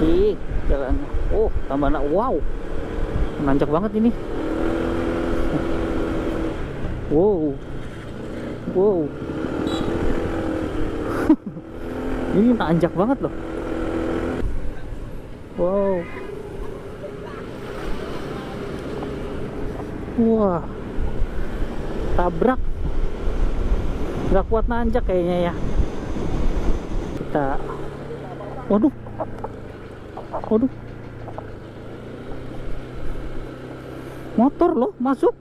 asik jalannya. Oh, tambah wow, nanjak banget ini. Wow, wow. Ini nanjak banget loh. Wow. Wah, tabrak. Nggak kuat nanjak kayaknya ya. Kita, waduh, waduh, motor loh masuk.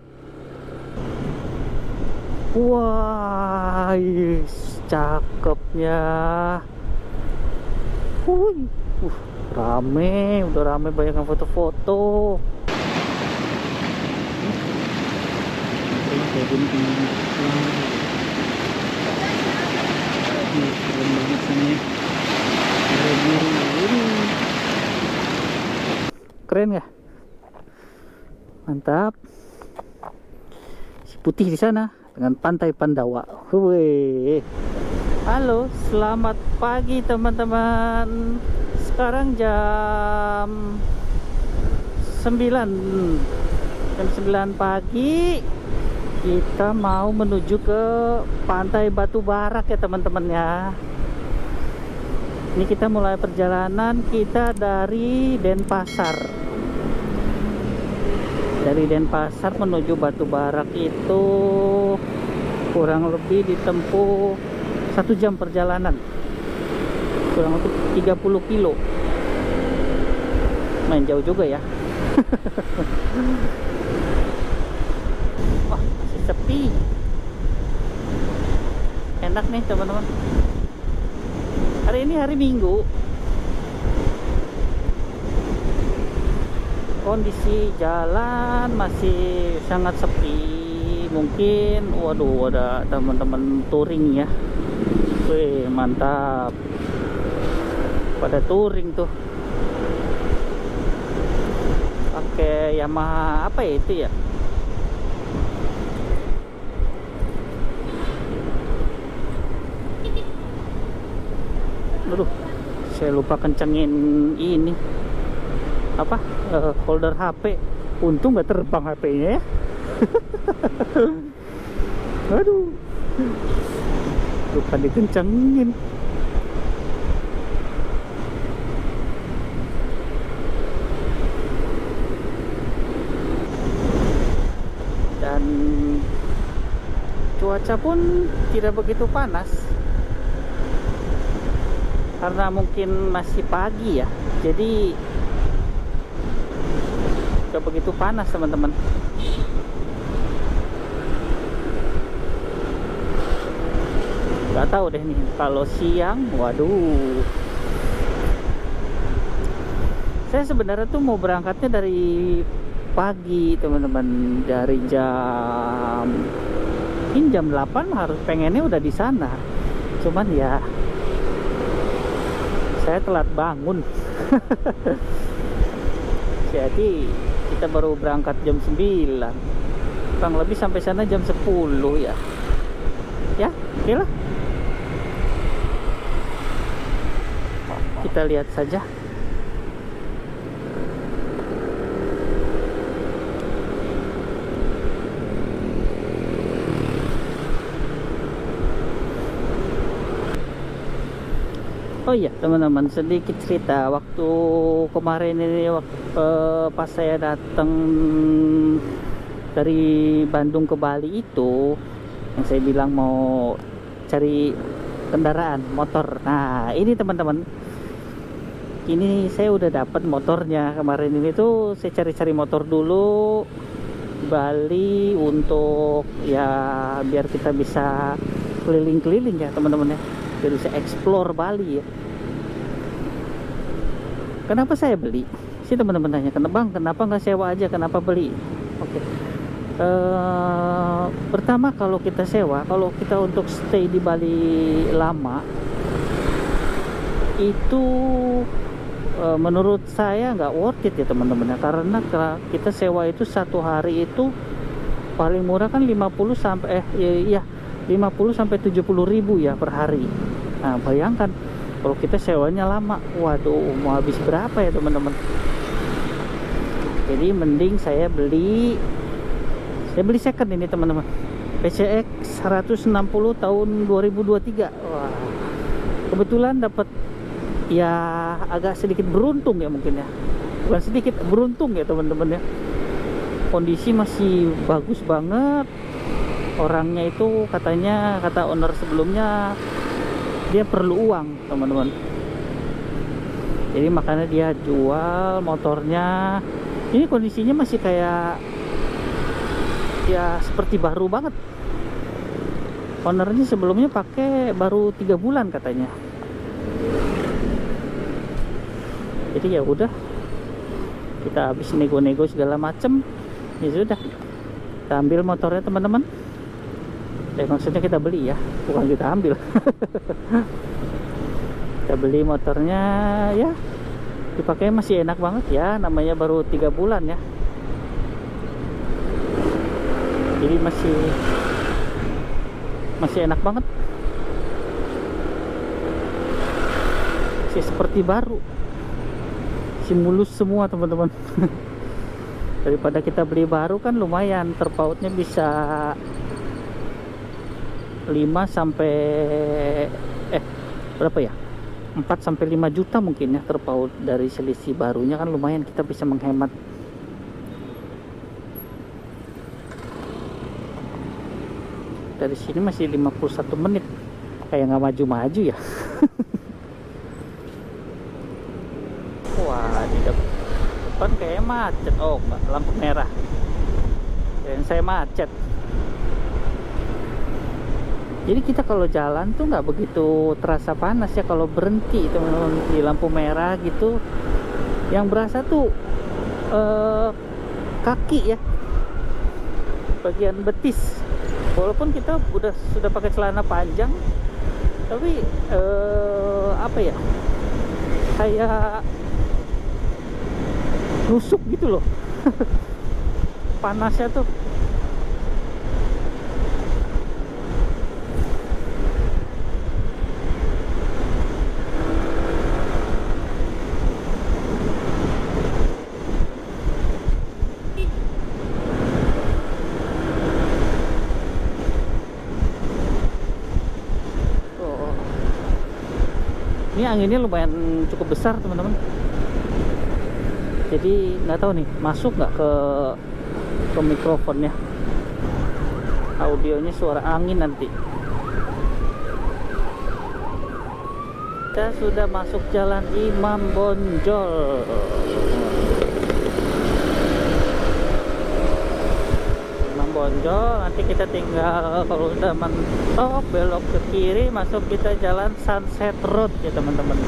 Wah, yes, cakepnya. Wuih, rame, udah rame, banyak yang foto-foto. Kayak gini keren banget sini. Keren nggak? Mantap. Si putih di sana dengan pantai Pandawa. Wih. Halo, selamat pagi teman-teman. Sekarang jam 9 pagi. Kita mau menuju ke Pantai Batu Barak ya teman-teman ya. Ini kita mulai perjalanan kita dari Denpasar. Dari Denpasar menuju Batu Barak itu kurang lebih ditempuh 1 jam perjalanan. Kurang lebih 30 kilo. Main jauh juga ya. Wah, masih sepi. Enak nih teman-teman. Hari ini hari Minggu. Kondisi jalan masih sangat sepi. Mungkin waduh ada teman-teman touring ya. Wih, mantap. Pada touring tuh. Pakai Yamaha apa ya itu ya? Aduh, saya lupa kencengin ini apa holder HP. Untung nggak terbang HP-nya ya. Aduh, lupa dikencengin. Dan cuaca pun tidak begitu panas karena mungkin masih pagi ya, jadi gak begitu panas teman-teman. Gak tahu deh nih kalau siang, waduh. Saya sebenarnya tuh mau berangkatnya dari pagi teman-teman, dari jam 8 harus pengennya udah di sana. Cuman ya saya telat bangun. Jadi kita baru berangkat jam 9. Kurang lebih sampai sana jam 10 ya. Ya, oke lah. Kita lihat saja. Oh iya teman-teman, sedikit cerita. Waktu kemarin ini pas saya datang dari Bandung ke Bali itu, yang saya bilang mau cari kendaraan motor. Nah ini teman-teman, ini saya udah dapat motornya. Kemarin ini tuh saya cari-cari motor dulu Bali untuk ya biar kita bisa keliling-keliling ya teman-teman ya, biar bisa explore Bali ya. Kenapa saya beli? Si teman-teman tanya, kenapa nggak sewa aja, kenapa beli? Oke. Pertama kalau kita sewa, kalau kita untuk stay di Bali lama itu menurut saya nggak worth it ya teman-teman ya, karena kita sewa itu 1 hari itu paling murah kan 50 sampai 50 sampai 70 ribu ya per hari. Nah bayangkan Kalau kita sewanya lama, waduh, mau habis berapa ya teman-teman. Jadi mending saya beli second ini teman-teman. PCX 160 tahun 2023. Wah, kebetulan dapat, ya agak sedikit beruntung ya mungkin ya. Bukan sedikit, beruntung ya teman-teman ya. Kondisi masih bagus banget. Orangnya itu katanya, kata owner sebelumnya, dia perlu uang teman-teman. Jadi makanya dia jual motornya. Ini kondisinya masih kayak, ya seperti baru banget. Ownernya sebelumnya pakai baru 3 bulan katanya. Jadi ya udah, kita habis nego-nego segala macem, ya sudah, kita ambil motornya teman-teman. Maksudnya kita beli ya, bukan kita ambil. Kita beli motornya, ya dipakai masih enak banget ya, namanya baru 3 bulan ya. Jadi masih enak banget, masih seperti baru, masih mulus semua teman-teman. Daripada kita beli baru kan lumayan, terpautnya bisa 5 sampai berapa ya, 4 sampai 5 juta mungkin ya terpaut dari selisih barunya, kan lumayan, kita bisa menghemat. Dari sini masih 51 menit, kayak nggak maju-maju ya. Wah, di depan kayak macet. Oh, lampu merah, dan saya macet. Jadi kita kalau jalan tuh nggak begitu terasa panas ya kalau berhenti teman-teman di lampu merah gitu. Yang berasa tuh kaki ya, bagian betis. Walaupun kita sudah pakai celana panjang, tapi apa ya, kayak nusuk gitu loh. Panasnya tuh. Ini anginnya lumayan cukup besar teman-teman. Jadi nggak tahu nih masuk nggak ke mikrofonnya, audionya suara angin nanti. Kita sudah masuk jalan Imam Bonjol. Imam Bonjol, nanti kita tinggal kalau udah mentok belok ke kiri, masuk kita jalan Sunset Road ya teman-teman.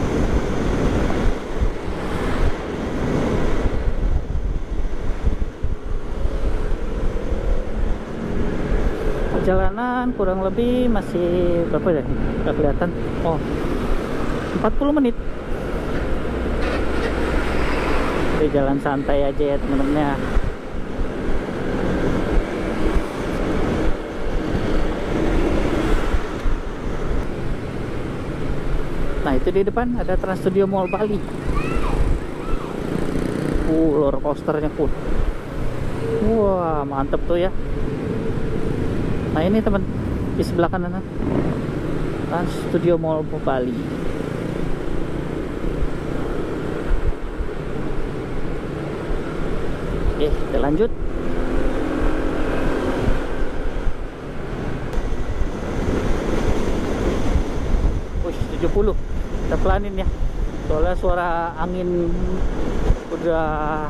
Perjalanan kurang lebih masih berapa ya? Nggak kelihatan. Oh, 40 menit. Jadi jalan santai aja ya teman-teman ya. Nah itu di depan ada Trans Studio Mall Bali. Roller coasternya pun. Wah mantep tuh ya. Nah ini teman, di sebelah kanan Trans Studio Mall Bali. Oke, kita lanjut. Push 70. Kita pelanin ya. Soalnya suara angin udah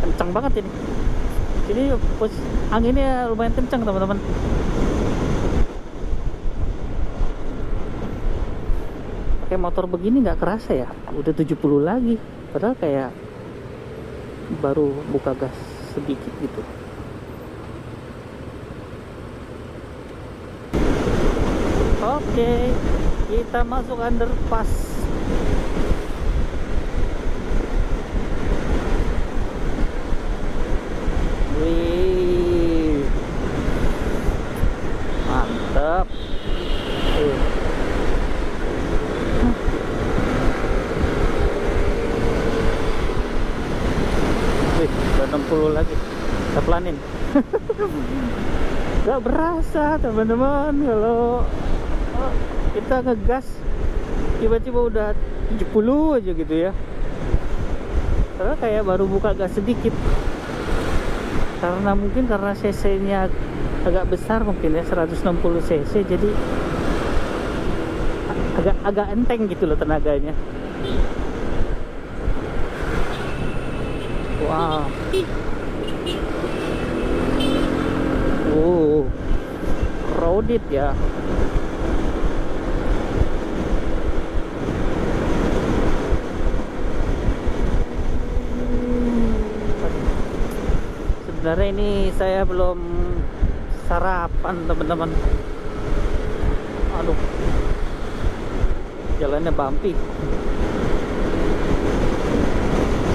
kencang banget ini. Jadi anginnya lumayan kencang teman-teman. Pakai motor begini nggak kerasa ya, udah 70 lagi. Padahal kayak baru buka gas sedikit gitu. Oke, kita masuk underpass. Wih, mantap. 60 lagi kita pelanin. Gak berasa teman-teman kalau kita ngegas tiba-tiba udah 70 aja gitu ya, karena kayak baru buka gas sedikit, karena mungkin karena cc nya agak besar mungkin ya, 160 cc, jadi agak enteng gitu loh tenaganya. Wow. Oh, crowded ya. Sebenarnya ini saya belum sarapan teman-teman. Aduh, jalannya bumpy.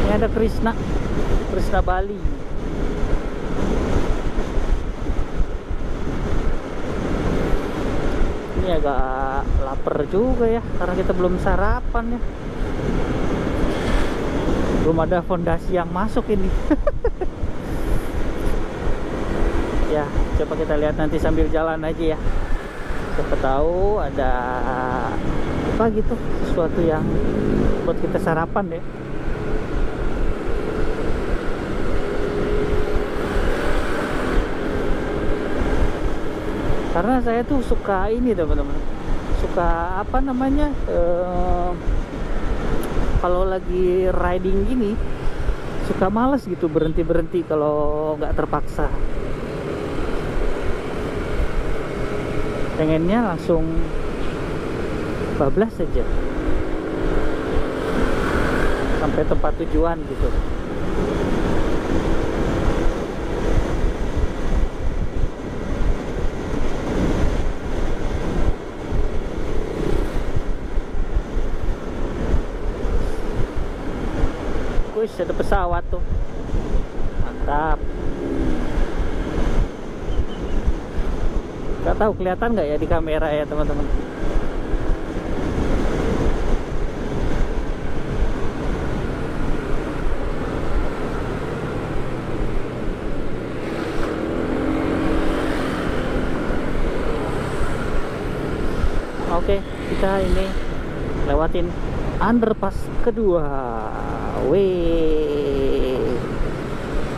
Ini ada Krishna Bali. Ini agak lapar juga ya, karena kita belum sarapan ya. Belum ada fondasi yang masuk ini. Ya, coba kita lihat nanti sambil jalan aja ya. Siapa tahu ada apa gitu, sesuatu yang buat kita sarapan ya. Karena saya tuh suka ini teman-teman, suka apa namanya, kalau lagi riding gini suka males gitu berhenti kalau nggak terpaksa. Pengennya langsung bablas saja sampai tempat tujuan gitu. Wih, ada pesawat tuh, mantap. Gak tahu kelihatan nggak ya di kamera ya teman-teman. Oke, kita ini lewatin underpass kedua. Wih,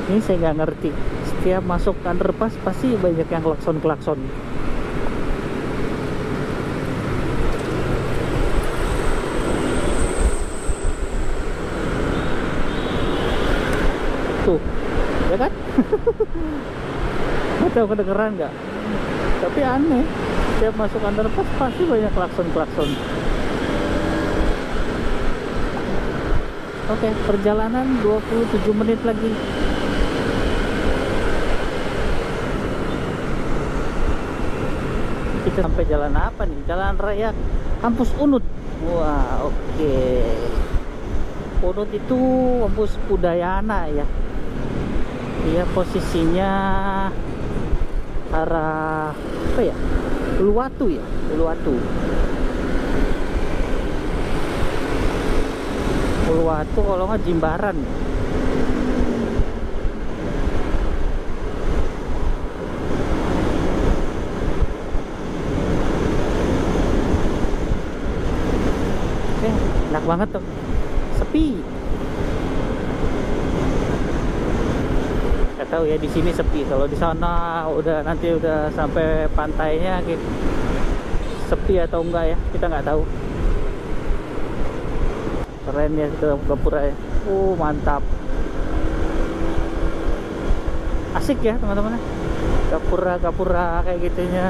ini saya nggak ngerti, setiap masuk underpass pasti banyak yang klakson. Tuh, ya kan? Nggak tahu kedengeran nggak? Tapi aneh, setiap masuk underpass pasti banyak klakson. Oke, perjalanan 27 menit lagi. Kita sampai jalan apa nih? Jalan Raya Kampus Unut. Wah, oke. Unut itu kampus Udayana ya. Dia posisinya arah apa ya? Uluwatu ya, Uluwatu kalau nggak Jimbaran. Enak banget tuh, sepi. Nggak tahu ya di sini sepi. Kalau di sana nanti udah sampai pantainya gitu, sepi atau enggak ya, kita nggak tahu. Keren ya ke Gapura ya. Mantap, asik ya teman-teman. Gapura kayak gitunya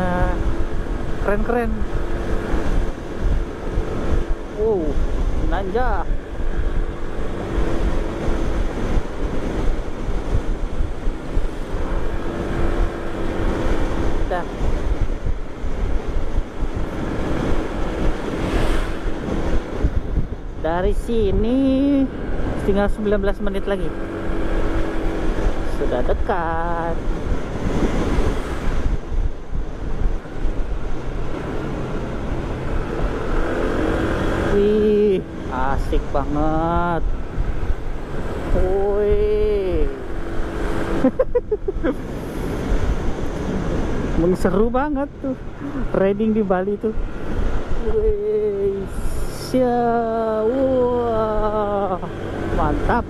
keren. Nanja. Dah. Dari sini tinggal 19 menit lagi. Sudah dekat. Wih, asik banget. Wih, Seru banget tuh riding di Bali tuh. Wih, wah, mantap.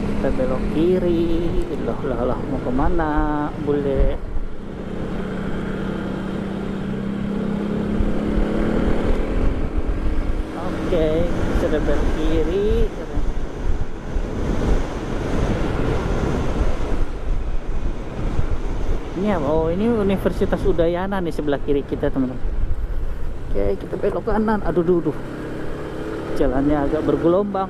Kita belok kiri. Loh, mau kemana bule? Oke, sudah belok kiri. Ini apa? Oh, ini Universitas Udayana nih sebelah kiri kita, teman-teman. Oke, kita belok kanan. Aduh. Jalannya agak bergelombang.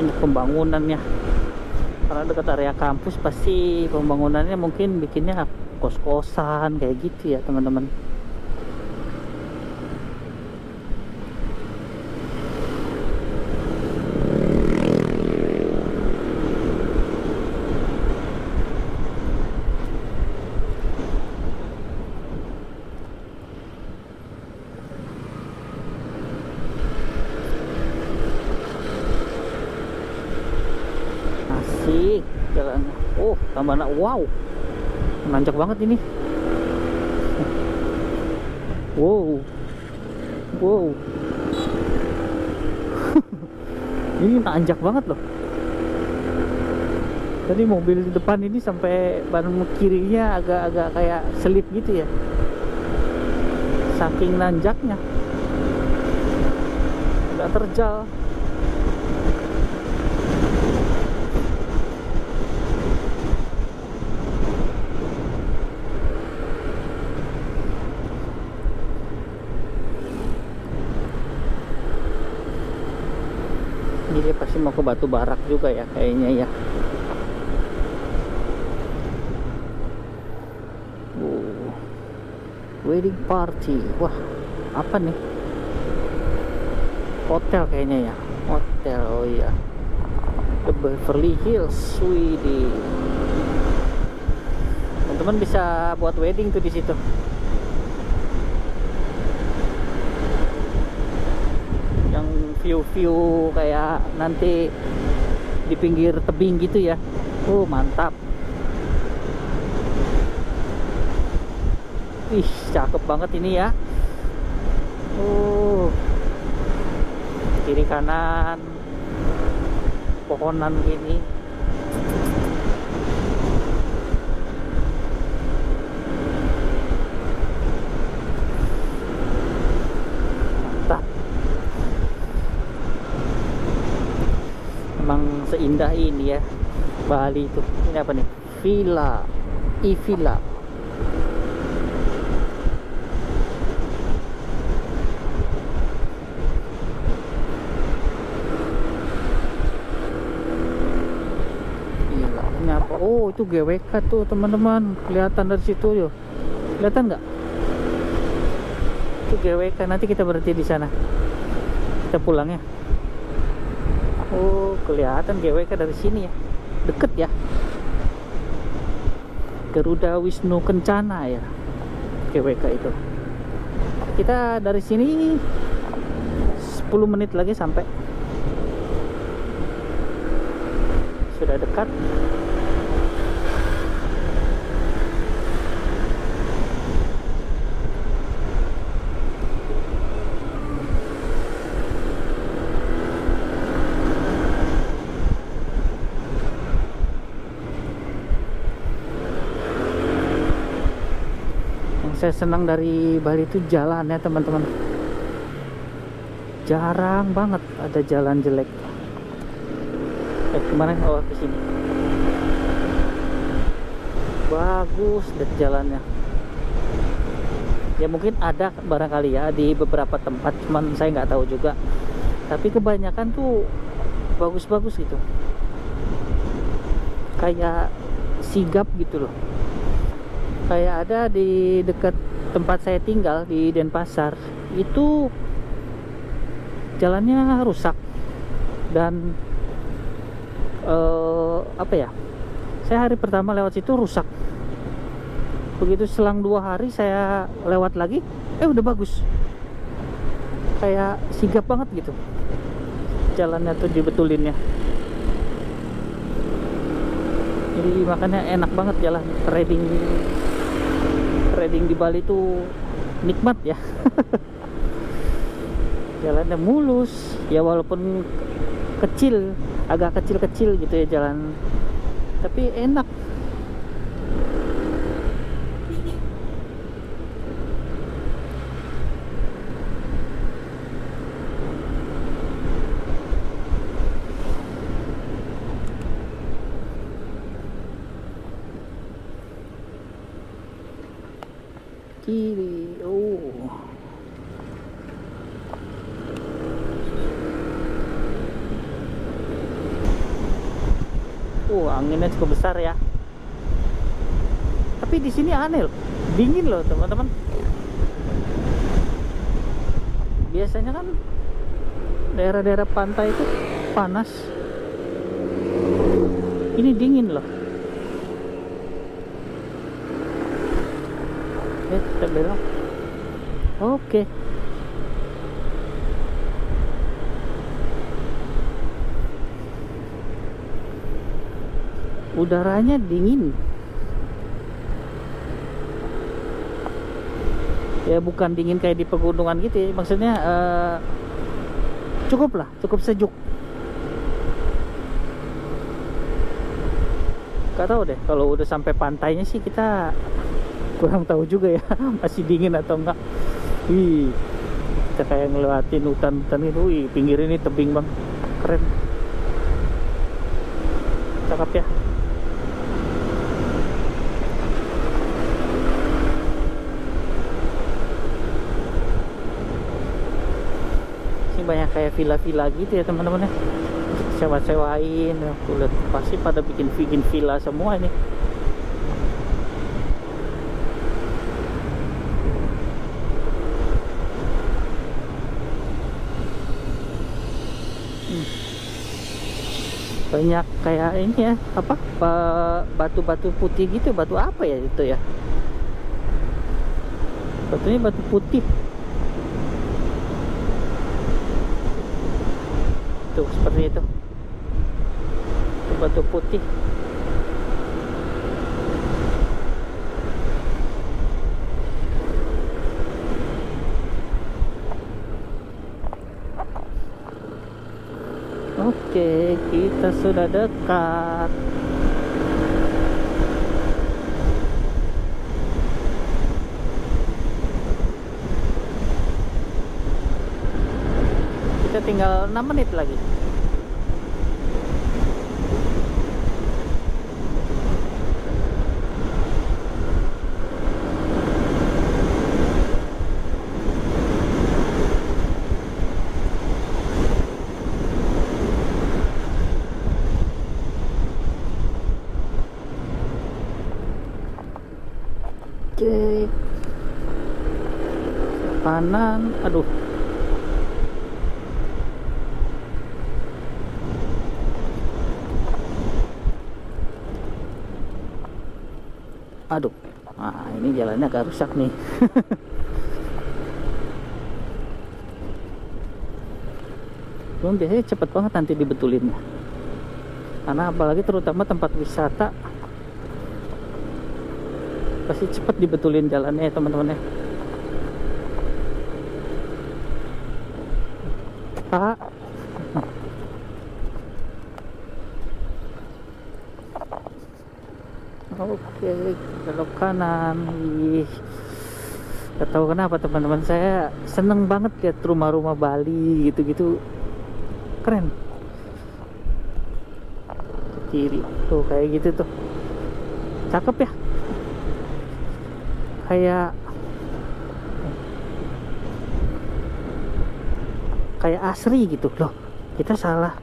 Banyak pembangunannya. Karena dekat area kampus pasti pembangunannya mungkin bikinnya kos-kosan kayak gitu ya, teman-teman. Asik jalannya. Oh, tambah wow. Nanjak banget ini. Wow. Ini nanjak banget loh. Tadi mobil di depan ini sampai ban kirinya agak-agak kayak selip gitu ya. Saking nanjaknya. Agak terjal. Dia pasti mau ke Batu Barak juga ya kayaknya ya. Wedding party. Wah, apa nih? Hotel kayaknya ya. Hotel, oh iya. The Beverly Hills, Widih. Teman-teman bisa buat wedding tuh di situ. View kayak nanti di pinggir tebing gitu ya. Mantap. Ih, cakep banget ini ya. Kiri kanan pohonan gini. Emang seindah ini ya Bali itu. Ini apa nih? Villa Villa. Villa. Ini apa? Oh, itu GWK tuh, teman-teman. Kelihatan dari situ yuk. Kelihatan nggak? Itu GWK. Nanti kita berhenti di sana. Kita pulang ya. Oh, kelihatan GWK dari sini ya. Deket ya. Garuda Wisnu Kencana ya. GWK itu. Kita dari sini 10 menit lagi sampai. Sudah dekat. Saya senang dari Bali itu jalan ya, teman-teman. Jarang banget ada jalan jelek. Kemana? Oh, ke sini. Bagus deh jalannya. Ya mungkin ada barangkali ya di beberapa tempat, cuman saya nggak tahu juga. Tapi kebanyakan tuh bagus-bagus gitu. Kayak sigap gitu loh. Kayak ada di dekat tempat saya tinggal di Denpasar itu jalannya rusak dan apa ya, saya hari pertama lewat situ rusak. Begitu selang 2 hari saya lewat lagi, udah bagus, kayak sigap banget gitu jalannya tuh dibetulinnya. Jadi makanya enak banget jalan riding di Bali tuh nikmat ya. Jalannya mulus ya, walaupun kecil, agak kecil-kecil gitu ya jalan, tapi enak. Kiri, anginnya cukup besar ya. Tapi di sini aneh loh, dingin loh teman-teman. Biasanya kan daerah-daerah pantai itu panas, ini dingin loh. Kita belok. Oke. Udaranya dingin. Ya bukan dingin kayak di pegunungan gitu ya. Maksudnya cukup sejuk. Gak tahu deh kalau udah sampai pantainya sih, kita kurang tahu juga ya. Masih dingin atau enggak. Kita kayak ngelewatin hutan-hutan itu. Pinggir ini tebing bang, keren, cakep ya. Ini banyak kayak villa-villa gitu ya teman-teman ya, sewa-sewain. Aku lihat pasti pada bikin villa semua ini. Banyak kayak ini ya, apa, batu-batu putih gitu. Batu apa ya itu ya, batunya batu putih tuh, seperti itu batu putih. Oke, kita sudah dekat. Kita tinggal 6 menit lagi. Oke, kanan, aduh. Nah ini jalannya agak rusak nih. Belum, biasanya cepet banget nanti dibetulinnya, karena apalagi terutama tempat wisata pasti cepet dibetulin jalannya ya teman-teman ya. Pak, oke, belok kanan. Gak tahu kenapa teman-teman, saya seneng banget lihat rumah-rumah Bali gitu-gitu, keren. Kiri tuh kayak gitu tuh, cakep ya, kayak asri gitu loh. Kita salah,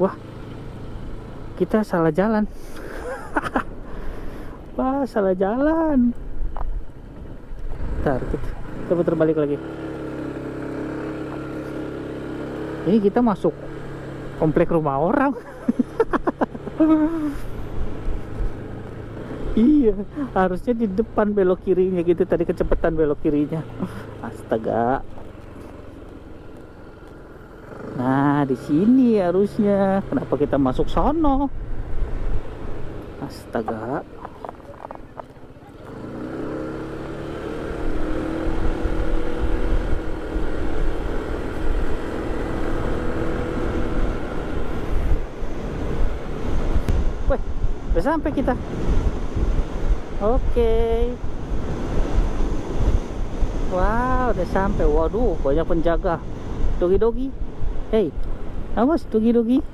wah kita salah jalan. Wah, salah jalan. Bentar, kita putar balik lagi. Ini kita masuk komplek rumah orang. Iya, harusnya di depan belok kirinya gitu, tadi kecepatan belok kirinya. Astaga. Nah, di sini harusnya. Kenapa kita masuk sono? Astaga. Weh, udah sampai kita. Oke. Wow, udah sampai. Waduh, banyak penjaga. Dogi-dogi. Hey, awas dogi-dogi.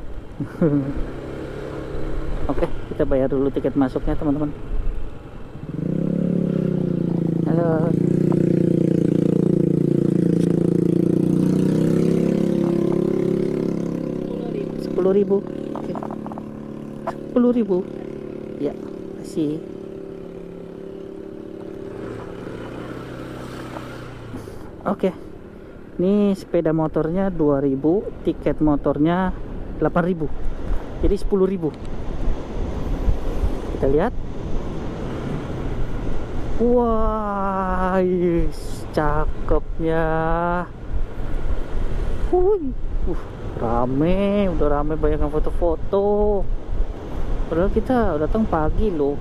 Oke, kita bayar dulu tiket masuknya, teman-teman. Halo. Rp10.000. 10.000. Ya, kasih. Oke. Ini sepeda motornya 2.000, tiket motornya 8.000. Jadi 10.000. Kita lihat. Wah, yes, cakepnya. Rame, udah rame, banyak yang foto-foto. Padahal kita datang pagi loh.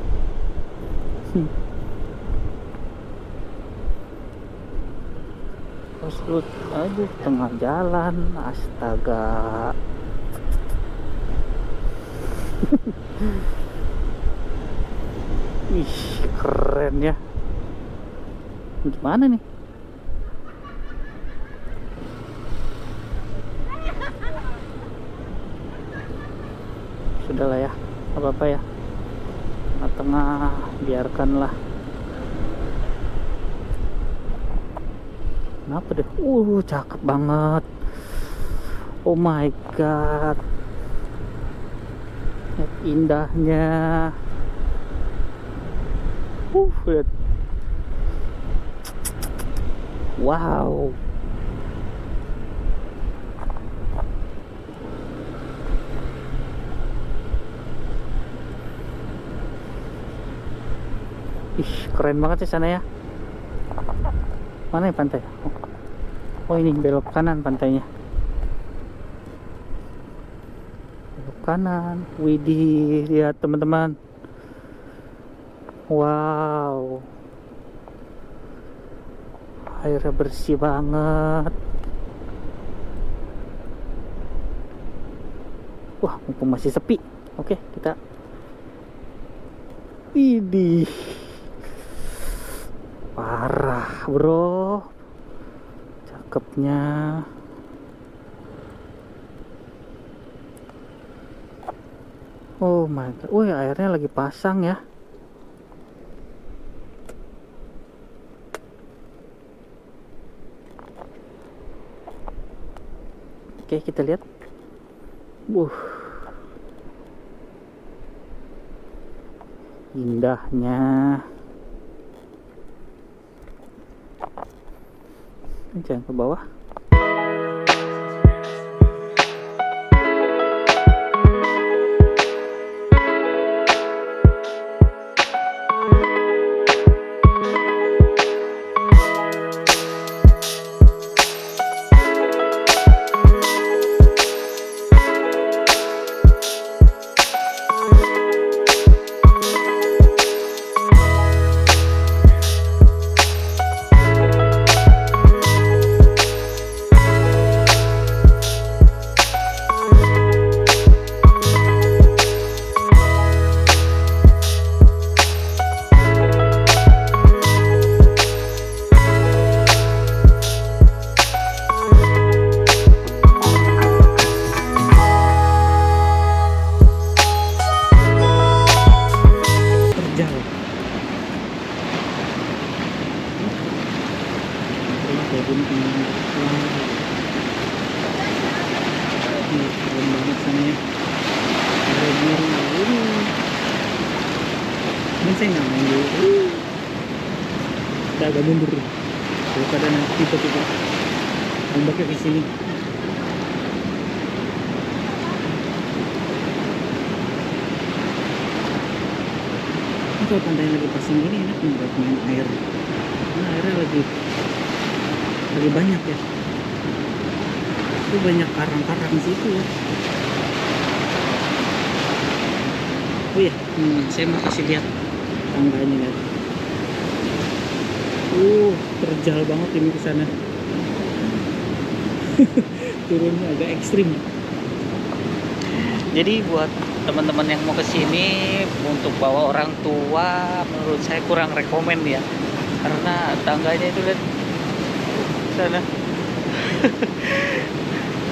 Terus aduh, tengah jalan, astaga. Wih, keren ya. Gimana nih? Sudahlah ya, apa-apa ya. Tengah, biarkanlah. Kenapa deh? Cakep banget. Oh my god. Lihat indahnya. Lihat. Wow. Ih, keren banget sih sana ya. Mana ya pantai? Oh, ini belok kanan pantainya. Belok kanan. Widih, lihat teman-teman. Wow. Airnya bersih banget. Wah, mumpung masih sepi. Oke, kita. Widih. Parah, bro. Cakepnya. Oh my god. Wih, airnya lagi pasang ya. Oke, kita lihat. Indahnya. Jangan ke bawah. saya nggak main dulu. Kita agak mundur daripada nanti tiba-tiba ombaknya ke sini. Ini kalau pantai lagi pasang gini enak nih buat main air. Nah, airnya lagi banyak ya. Itu banyak karang-karang di situ ya. Oh iya, saya mau kasih lihat tangganya lihat. Terjal banget ini ke sana. Turunnya agak ekstrim. Jadi buat teman-teman yang mau ke sini untuk bawa orang tua, menurut saya kurang rekomen ya. Karena tangganya itu lihat sana.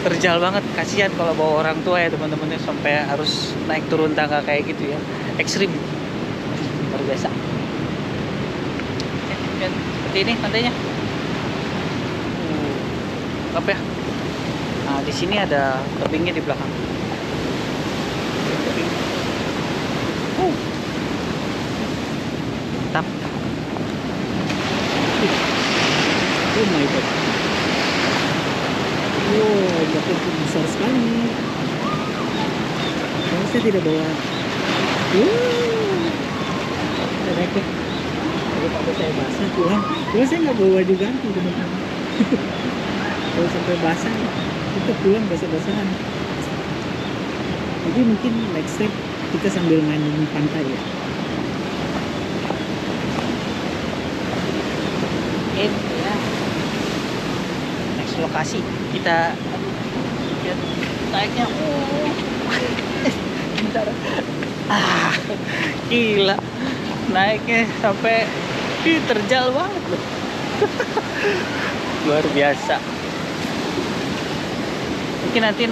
Terjal banget, kasihan kalau bawa orang tua ya teman-temannya sampai harus naik turun tangga kayak gitu ya, ekstrim, luar biasa. Dan seperti ini pantainya, apa ya? Nah di sini ada tebingnya di belakang. Tebing. Mantap. Oh my god. Ombaknya besar sekali. Kalau saya tidak bawa. Ada naiknya. Kalau saya basah pulang. Kalau saya nggak bawa juga teman-teman. Kalau sampai basah, kita pulang basah-basahan. Jadi mungkin next step kita sambil main di pantai ya. Ini ya. Next lokasi kita lihat naiknya. Bentar. Gila. Naiknya sampai terjal banget loh. Luar biasa. Mungkin nanti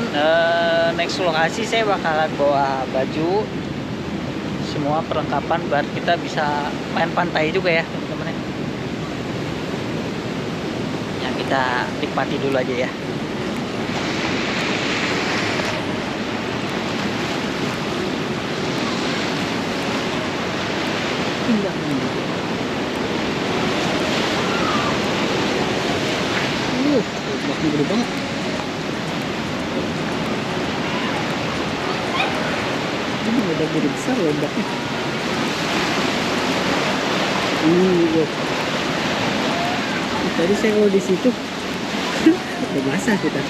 next lokasi saya bakalan bawa baju semua perlengkapan biar kita bisa main pantai juga ya teman-teman. Ya kita nikmati dulu aja ya. Ombaknya gede banget. Ini udah gede besar loh ombaknya. Tadi saya kalau di situ udah basah kita.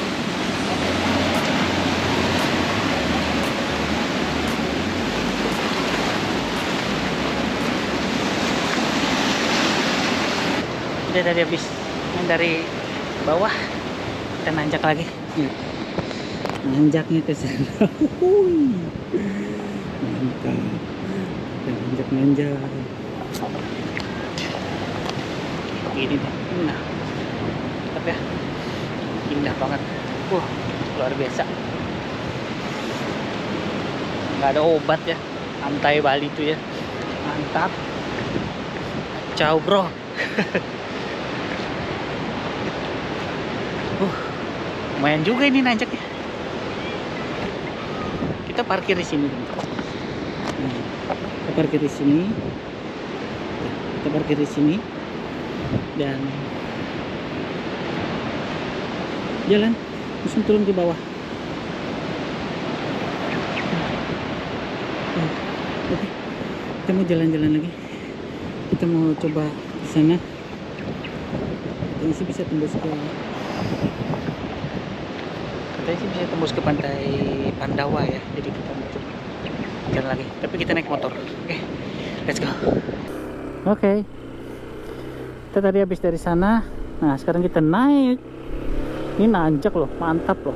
Udah tadi habis dari bawah kita nanjak lagi. Nanjaknya ke sana. Mantap. Kita nanjak. Ini deh. Nah. Mantap ya. Indah banget. Luar biasa. Nggak ada obat ya. Pantai Bali itu ya. Mantap. Ciao, bro. Lumayan juga ini nanjaknya. Kita parkir di sini. Kita parkir di sini. Kita parkir di sini dan jalan langsung turun ke bawah. Oke, kita mau jalan-jalan lagi. Kita mau coba ke sana. Ini sih bisa tembus ke. Katanya sih bisa tembus ke pantai Pandawa ya. Jadi kita mau coba jalan lagi. Tapi kita naik motor. Oke, let's go. Oke. Kita tadi habis dari sana. Nah, sekarang kita naik. Ini nanjak loh, mantap loh.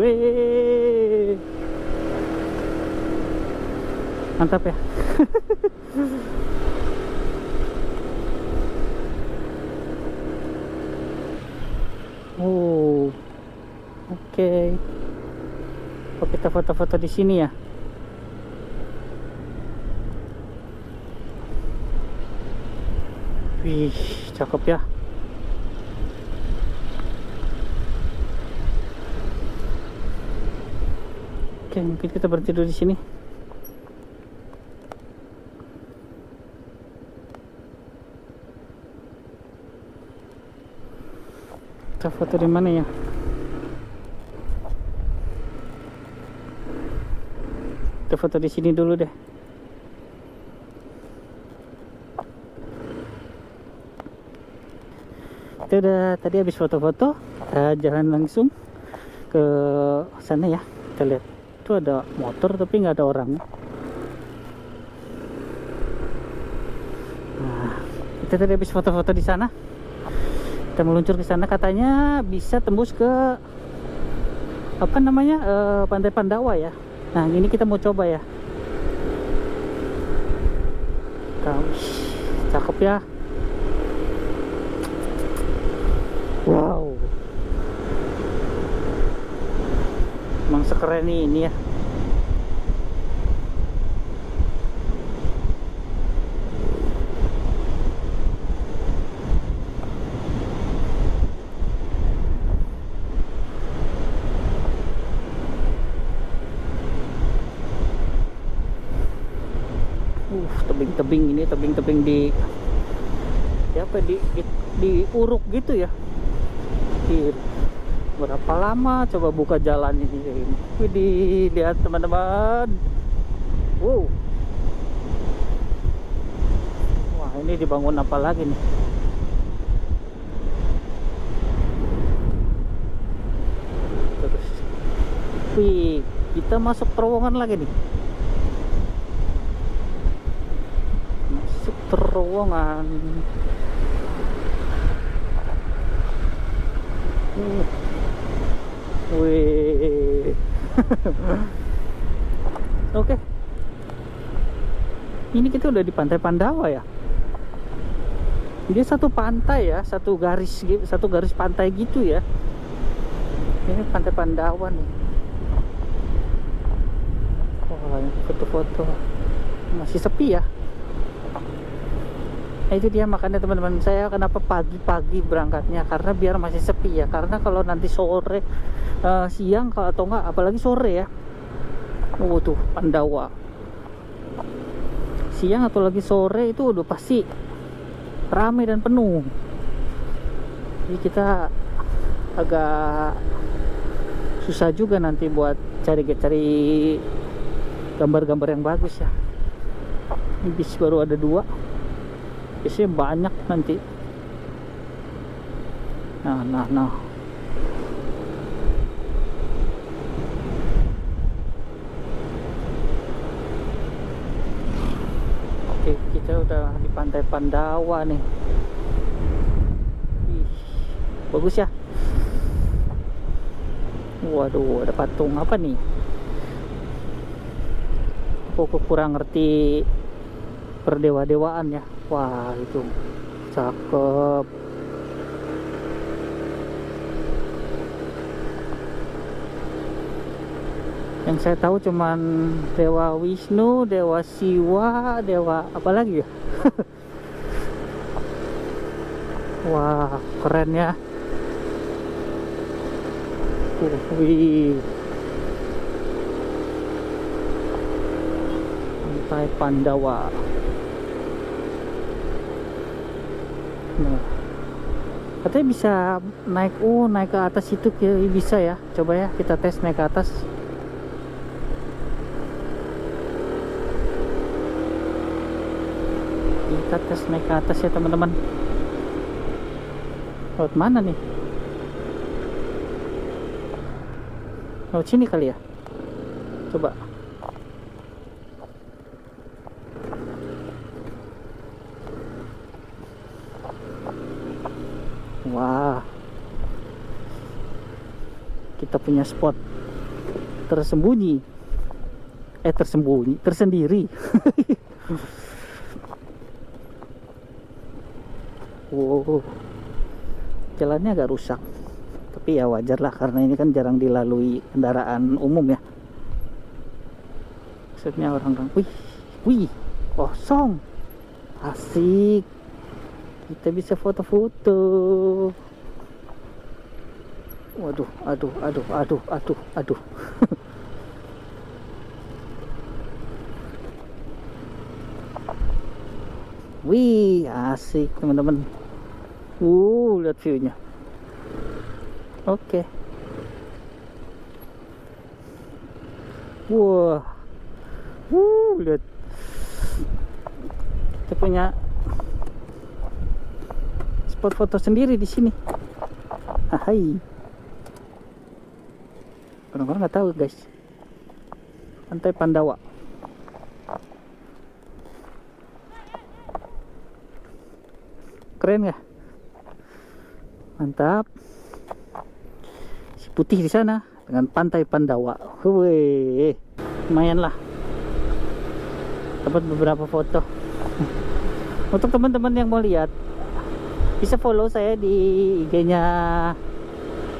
Wih. Mantap ya. Oke. Oh, kita foto-foto di sini ya. Wih, cakep ya. Oke, mungkin kita berhenti dulu di sini. Kita foto di mana ya? Kita foto di sini dulu deh. Kita udah tadi habis foto-foto, kita jalan langsung ke sana ya. Kita lihat itu ada motor tapi nggak ada orang. Nah, kita tadi habis foto-foto di sana. Kita meluncur ke sana, katanya bisa tembus ke apa namanya, Pantai Pandawa ya. Nah ini kita mau coba ya. Cakep ya. Wow, emang sekeren ini ya. Tebing-tebing ini, tebing-tebing di apa, di uruk gitu ya. Berapa lama coba buka jalan ini. Widih, lihat teman-teman. Wow. Wah, ini dibangun apa lagi nih? Terus, wih, kita masuk terowongan lagi nih. Masuk terowongan. Wih. Oke. Ini kita udah di Pantai Pandawa ya. Dia satu pantai ya, satu garis pantai gitu ya. Ini Pantai Pandawa nih. Wah, foto-foto masih sepi ya. Nah, itu dia makanya teman-teman, saya kenapa pagi-pagi berangkatnya, karena biar masih sepi ya. Karena kalau nanti sore, siang atau enggak, apalagi sore ya. Oh tuh Pandawa. Siang atau lagi sore itu udah pasti ramai dan penuh. Jadi kita agak susah juga nanti buat cari gambar-gambar yang bagus ya. Ini bis baru ada 2. Biasanya banyak nanti. Nah. Oke, kita udah di Pantai Pandawa nih. Ih, bagus ya. Waduh, ada patung apa nih? Aku kurang ngerti perdewa-dewaan ya. Wah, itu cakep. Yang saya tahu cuman Dewa Wisnu, Dewa Siwa, Dewa apa lagi ya? Wah, keren ya. Wih. Pantai Pandawa. Nah, katanya bisa naik ke atas itu, bisa ya. Coba ya kita tes naik ke atas. Kita tes naik ke atas ya teman-teman. Lewat mana nih? Lewat sini kali ya. Coba. Wah, kita punya spot tersembunyi, tersendiri. Wow, jalannya agak rusak, tapi ya wajar lah karena ini kan jarang dilalui kendaraan umum ya. Maksudnya orang-orang, wih, kosong, asik. Kita bisa foto-foto. Waduh, aduh. Wih, asik teman-teman. Lihat view-nya. Oke. Wah. Lihat. Kita punya spot foto sendiri di sini. Hai. Orang-orang nggak tahu guys. Pantai Pandawa. Keren ya? Mantap. Si putih di sana dengan Pantai Pandawa. Wih, lumayan lah. Dapat beberapa foto. Untuk teman-teman yang mau lihat, bisa follow saya di IG-nya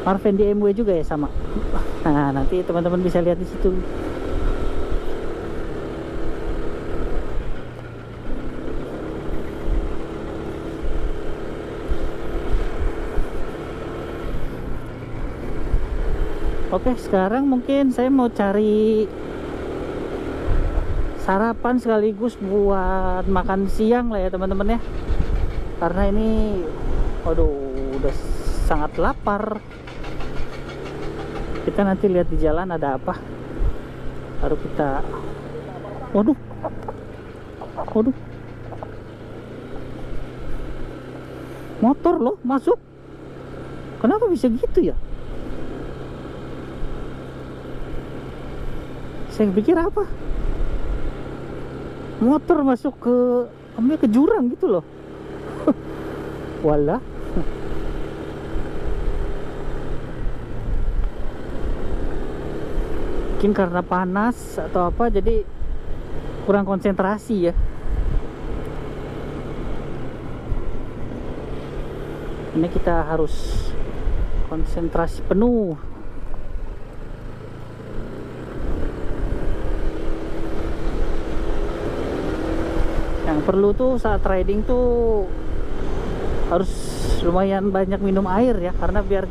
Marven DMW juga ya, sama. Nah, nanti teman-teman bisa lihat di situ. Oke, sekarang mungkin saya mau cari sarapan sekaligus buat makan siang lah ya teman-teman ya. Karena ini waduh udah sangat lapar. Kita nanti lihat di jalan ada apa. Baru kita waduh. Motor loh masuk. Kenapa bisa gitu ya? Saya pikir apa? Motor masuk ke jurang gitu loh. Walah. Mungkin karena panas atau apa jadi kurang konsentrasi ya. Ini kita harus konsentrasi penuh. Yang perlu tuh saat riding tuh harus lumayan banyak minum air ya, karena biar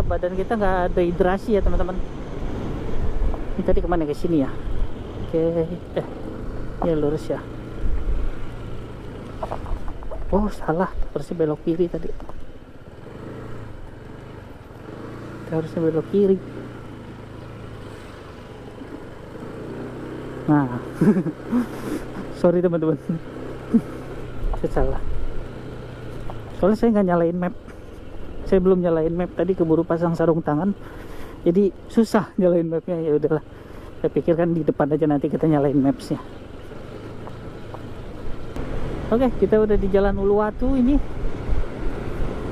badan kita nggak dehidrasi ya teman-teman. Ini tadi kemana, ke sini ya? Oke, ya lurus ya. Oh salah, harusnya belok kiri tadi. Kita harusnya belok kiri. Nah, sorry teman-teman. Saya salah. Soalnya saya nggak nyalain map. Saya belum nyalain map tadi, keburu pasang sarung tangan. Jadi susah nyalain mapnya. Ya udahlah. Saya pikir kan di depan aja nanti kita nyalain mapsnya. Oke, kita udah di Jalan Uluwatu ini.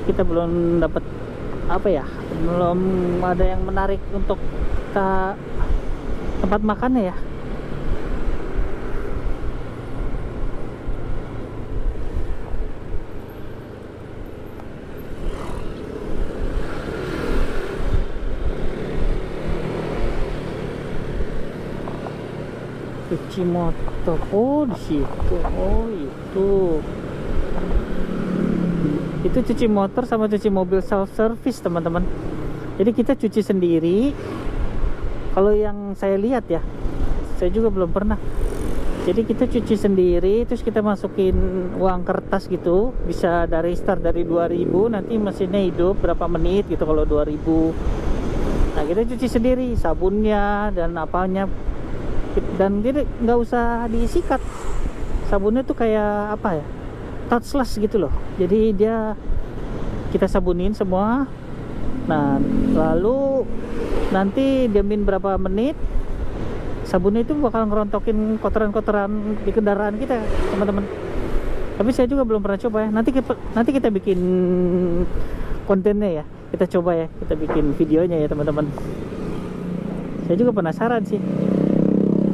Kita belum dapat apa ya? Belum ada yang menarik untuk kita tempat makannya ya. Cuci motor, oh di situ, oh itu cuci motor sama cuci mobil self service teman-teman. Jadi kita cuci sendiri. Kalau yang saya lihat ya, saya juga belum pernah. Jadi kita cuci sendiri, terus kita masukin uang kertas gitu, bisa dari start dari 2000, nanti mesinnya hidup berapa menit gitu kalau 2000. Nah kita cuci sendiri, sabunnya dan apanya. Dan dia nggak usah disikat, sabunnya tuh kayak apa ya, touchless gitu loh. Jadi kita sabunin semua. Nah lalu nanti diamin berapa menit, sabunnya itu bakal ngerontokin kotoran-kotoran di kendaraan kita teman-teman. Tapi saya juga belum pernah coba ya. Nanti kita bikin kontennya ya, kita coba ya, kita bikin videonya ya teman-teman. Saya juga penasaran sih.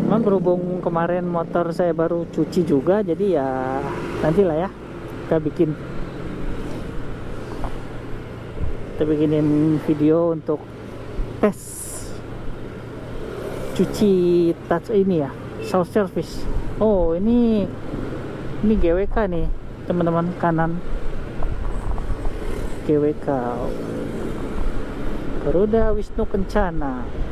Cuman berhubung kemarin motor saya baru cuci juga, jadi ya nantilah ya kita bikinin video untuk tes cuci touch ini ya, self service. Oh ini GWK nih teman-teman, kanan GWK Garuda Wisnu Kencana.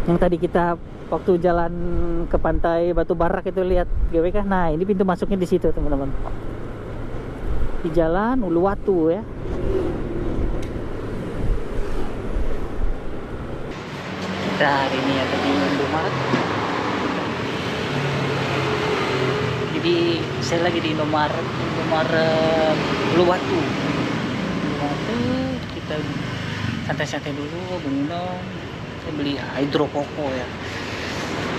Yang tadi kita waktu jalan ke pantai Batu Barak itu lihat GWK. Nah ini pintu masuknya di situ teman-teman, di Jalan Uluwatu ya. Kita hari ini ada di Indomaret. Jadi saya lagi di Indomaret Uluwatu. Kita santai-santai dulu, minum. Saya beli hydro koko ya,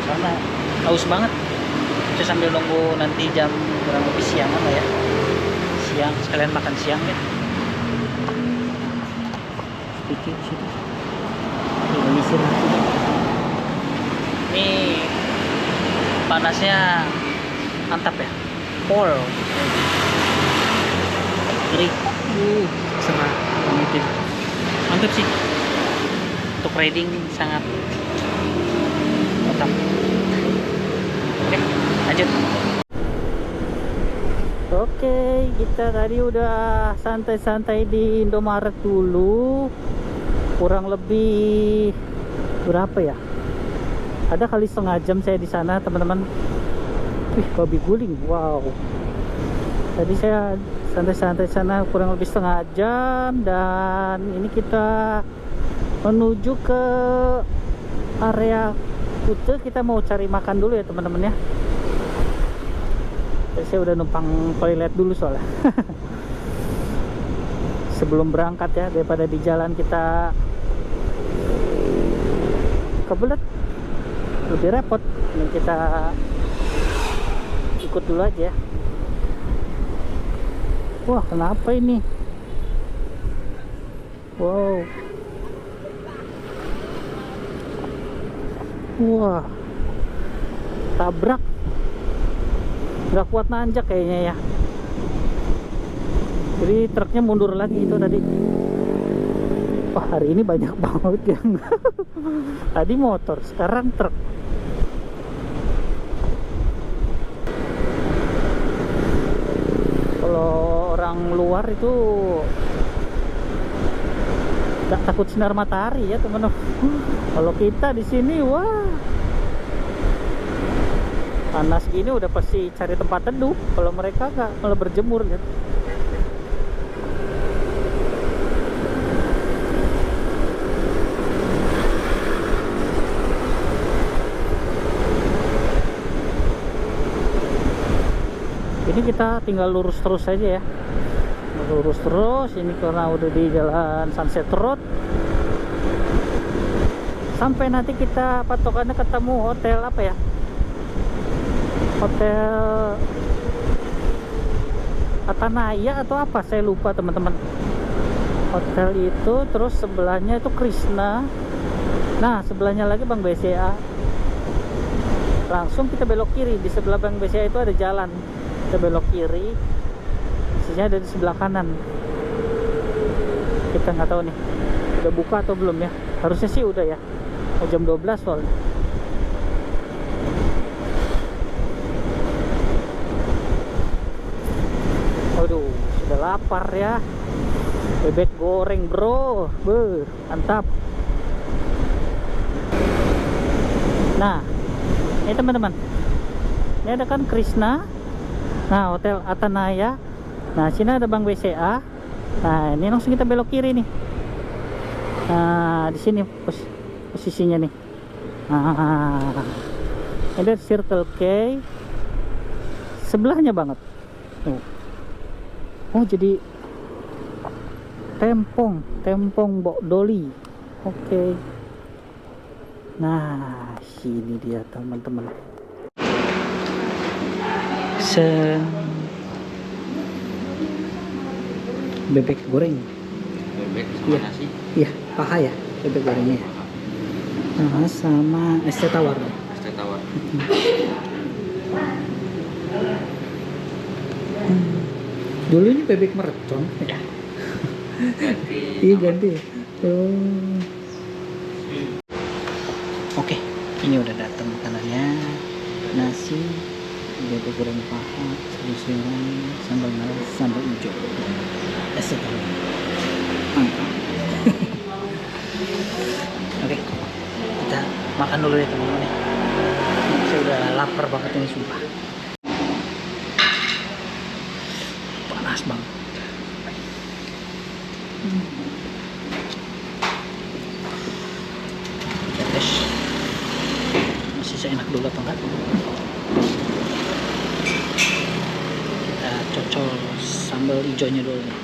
karena haus banget. Kita sambil nunggu nanti jam kurang lebih siang apa ya, siang sekalian makan siang ya. Sedikit situ. Ini istirahat. Ini panasnya mantap ya, pol. Ngeri. Serah mantap. Mantap sih. Untuk riding sangat mantap. Oke, lanjut. Oke, kita tadi udah santai-santai di Indomaret dulu. Kurang lebih berapa ya? Ada kali setengah jam saya di sana, teman-teman. Wih, babi guling. Wow. Tadi saya santai-santai sana kurang lebih setengah jam, dan ini kita menuju ke area Kute. Kita mau cari makan dulu ya teman-teman ya. Jadi saya udah numpang toilet dulu soalnya. Sebelum berangkat ya, daripada di jalan kita kebelet lebih repot. Ini kita ikut dulu aja. Wah, kenapa ini? Wow. Wah, tabrak. Nggak kuat nanjak kayaknya ya. Jadi truknya mundur lagi itu tadi. Wah, hari ini banyak banget yang tadi motor, sekarang truk. Kalau orang luar itu nggak takut sinar matahari ya teman-teman. Kalau kita di sini, wah, panas gini udah pasti cari tempat teduh. Kalau mereka nggak, malah berjemur gitu. Ini kita tinggal lurus terus aja ya, lurus terus. Ini karena udah di jalan Sunset Road. Sampai nanti kita patokannya ketemu hotel apa ya, hotel Atanaya atau apa, saya lupa teman-teman. Hotel itu, terus sebelahnya itu Krishna. Nah, sebelahnya lagi Bank BCA. Langsung kita belok kiri. Di sebelah Bank BCA itu ada jalan, kita belok kiri. Isinya ada di sebelah kanan. Kita nggak tahu nih udah buka atau belum ya. Harusnya sih udah ya, mau jam 12 soalnya. Waduh, sudah lapar ya. Bebek goreng bro, mantap. Nah, ini teman-teman, ini ada kan Krishna. Nah, hotel Atanaya. Nah, sini ada Bank BCA. Nah, ini langsung kita belok kiri nih. Nah, di sini posisinya nih. Nah, ini ada Circle K. Sebelahnya banget. Oh, jadi Tempong Bok Doli. Oke. Nah, sini dia teman-teman. Bebek goreng. Bebek sama nasi. Iya, paha ya bebek gorengnya. Nah, sama es teh tawar. Es teh tawar. Dulu ini bebek mercon. Ya. Ganti. Iya, ganti. Oh. Oke, ini udah datang makanannya. Nasi, bebek goreng paha, sayur-sayuran, sambal merah, sambal hijau, es teh tawar. Mantap. Oke, kita makan dulu ya teman-teman ya. Saya udah lapar banget ini sumpah. Panas banget. Tes masih seenak dulu atau enggak. Kita cocol sambal hijaunya dulu nih.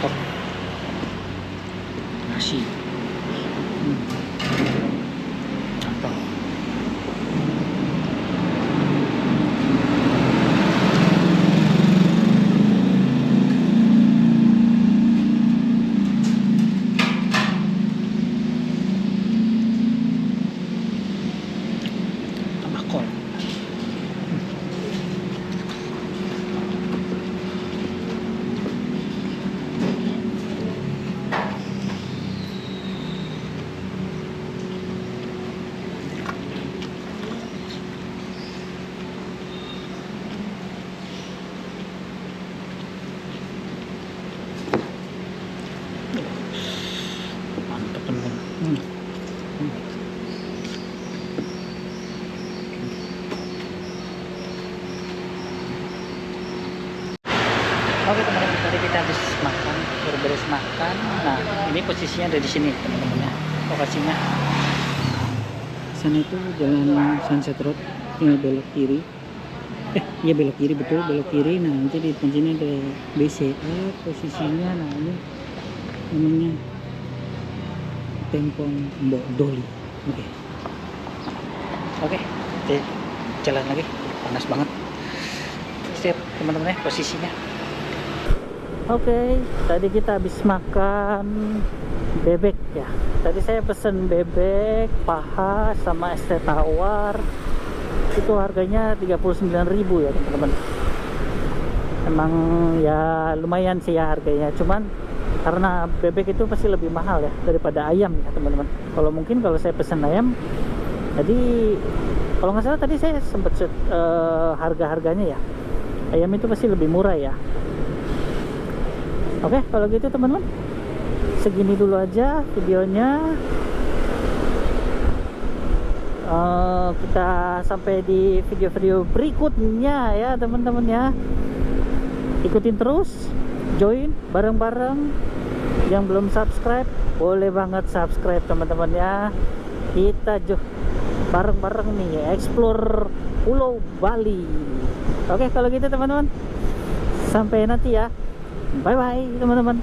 Top nasi. Apa? Tambah kol. Mantap teman-teman. Oke teman-teman, tadi kita habis makan, baru beres makan. Nah, ini posisinya ada di sini teman-teman ya. Lokasinya sana itu jalan Sunset Road, tinggal belok kiri. Iya belok kiri, betul belok kiri. Nah nanti di depan sini ada BCA posisinya. Nah ini namanya Tempong Mbok Doli. Oke, kita jalan lagi. Panas banget. Siap teman-teman ya posisinya. Oke, tadi kita habis makan bebek ya. Tadi saya pesen bebek, paha, sama es teh tawar. Itu harganya 39.000 ya teman-teman. Emang ya lumayan sih ya harganya. Cuman karena bebek itu pasti lebih mahal ya daripada ayam ya teman-teman. Kalau saya pesen ayam, tadi kalau nggak salah tadi saya sempat harga-harganya ya. Ayam itu pasti lebih murah ya. Oke, kalau gitu teman-teman, segini dulu aja videonya. Kita sampai di video-video berikutnya ya teman-teman ya. Ikutin terus, join bareng-bareng. Yang belum subscribe, boleh banget subscribe teman-teman ya. Kita bareng-bareng nih explore Pulau Bali. Oke, kalau gitu teman-teman, sampai nanti ya. Bye bye teman-teman.